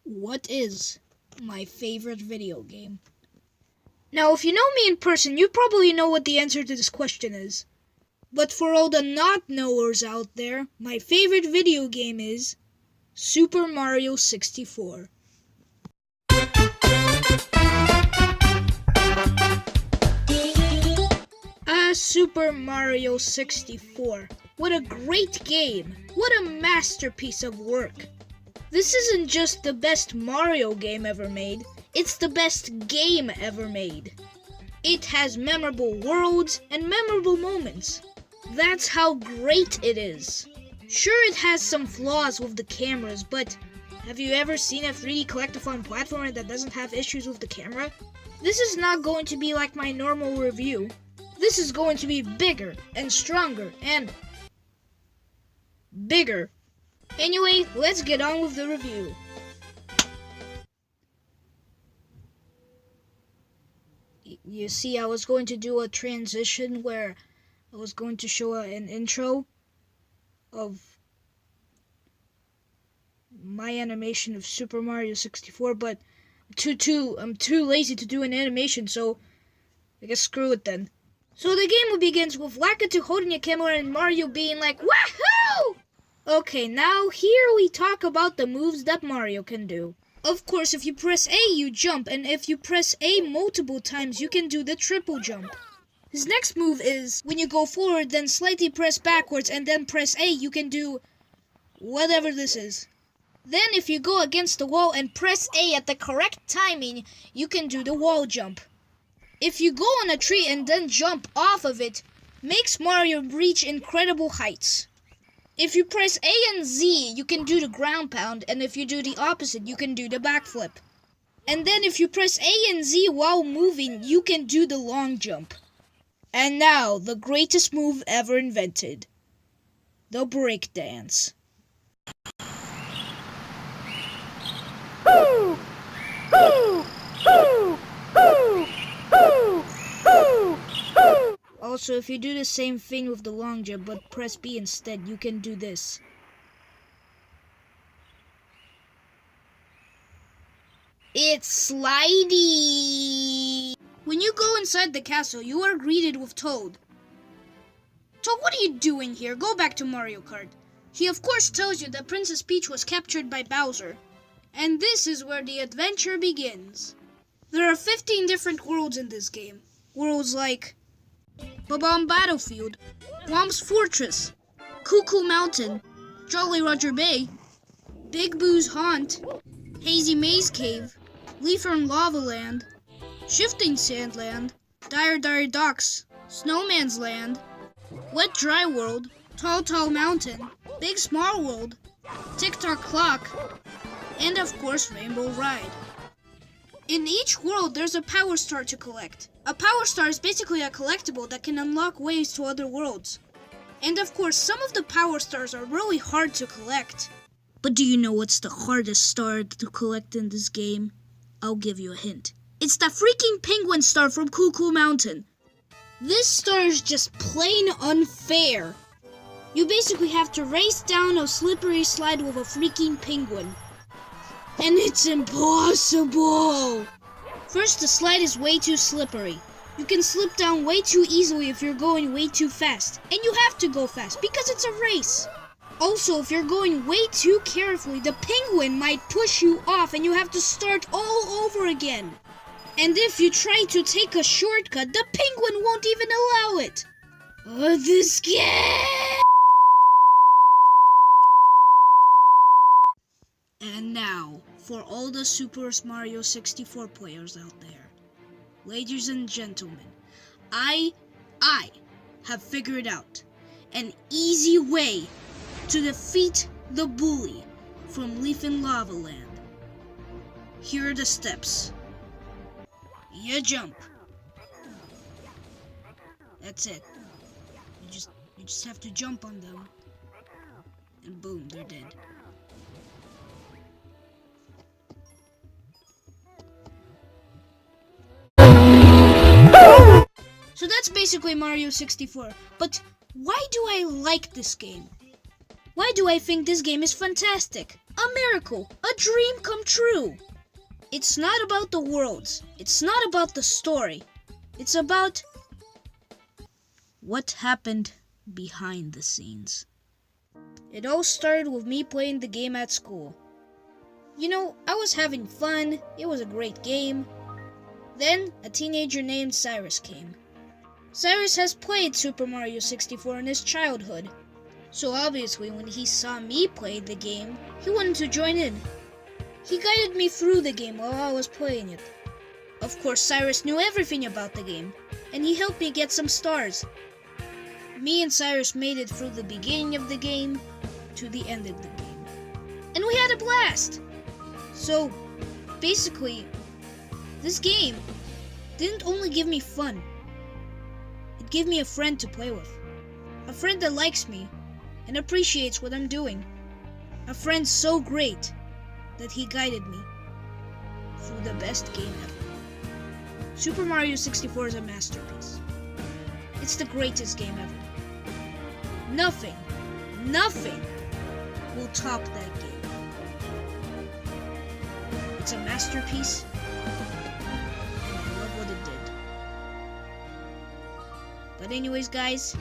What is my favorite video game? Now, if you know me in person, you probably know what the answer to this question is. But for all the not-knowers out there, my favorite video game is Super Mario 64. Super Mario 64. What a great game! What a masterpiece of work! This isn't just the best Mario game ever made, it's the best game ever made. It has memorable worlds and memorable moments. That's how great it is. Sure, it has some flaws with the cameras, but have you ever seen a 3D collectathon platformer that doesn't have issues with the camera? This is not going to be like my normal review. This is going to be bigger and stronger and bigger. Anyway, let's get on with the review. You see, I was going to do a transition where I was going to show an intro of my animation of Super Mario 64, but I'm too lazy to do an animation, so I guess screw it then. So the game begins with Lakitu holding a camera and Mario being like, "Wahoo!" Okay, now here we talk about the moves that Mario can do. Of course, if you press A, you jump, and if you press A multiple times, you can do the triple jump. His next move is, when you go forward, then slightly press backwards, and then press A, you can do whatever this is. Then if you go against the wall and press A at the correct timing, you can do the wall jump. If you go on a tree and then jump off of it, makes Mario reach incredible heights. If you press A and Z, you can do the ground pound, and if you do the opposite, you can do the backflip. And then if you press A and Z while moving, you can do the long jump. And now, the greatest move ever invented. The breakdance. Also, if you do the same thing with the long jump but press B instead, you can do this. It's slidey! When you go inside the castle, you are greeted with Toad. Toad, what are you doing here? Go back to Mario Kart. He of course tells you that Princess Peach was captured by Bowser. And this is where the adventure begins. There are 15 different worlds in this game. Worlds like Bob-omb Battlefield, Whomp's Fortress, Cuckoo Mountain, Jolly Roger Bay, Big Boo's Haunt, Hazy Maze Cave, Leafern Lava Land, Shifting Sand Land, Dire Dire Docks, Snowman's Land, Wet Dry World, Tall Mountain, Big Small World, Tick-Tock Clock, and of course Rainbow Ride. In each world, there's a Power Star to collect. A Power Star is basically a collectible that can unlock ways to other worlds. And of course, some of the Power Stars are really hard to collect. But do you know what's the hardest star to collect in this game? I'll give you a hint. It's the freaking Penguin Star from Cuckoo Mountain. This star is just plain unfair. You basically have to race down a slippery slide with a freaking penguin. And it's impossible! First, the slide is way too slippery. You can slip down way too easily if you're going way too fast. And you have to go fast because it's a race. Also, if you're going way too carefully, the penguin might push you off and you have to start all over again. And if you try to take a shortcut, the penguin won't even allow it. This game! And now, for all the Super Mario 64 players out there, ladies and gentlemen, I have figured out an easy way to defeat the bully from Leafern Lava Land. Here are the steps. You jump. That's it. You just have to jump on them. And boom, they're dead. So that's basically Mario 64. But why do I like this game? Why do I think this game is fantastic? A miracle, a dream come true. It's not about the worlds, it's not about the story. It's about what happened behind the scenes. It all started with me playing the game at school. You know, I was having fun, it was a great game. Then, a teenager named Cyrus came. Cyrus has played Super Mario 64 in his childhood. So obviously, when he saw me play the game, he wanted to join in. He guided me through the game while I was playing it. Of course, Cyrus knew everything about the game, and he helped me get some stars. Me and Cyrus made it through the beginning of the game to the end of the game. And we had a blast! So, basically, this game didn't only give me fun. It gave me a friend to play with. A friend that likes me and appreciates what I'm doing. A friend so great that he guided me through the best game ever. Super Mario 64 is a masterpiece. It's the greatest game ever. Nothing will top that game. It's a masterpiece, and I love what it did. But anyways, guys,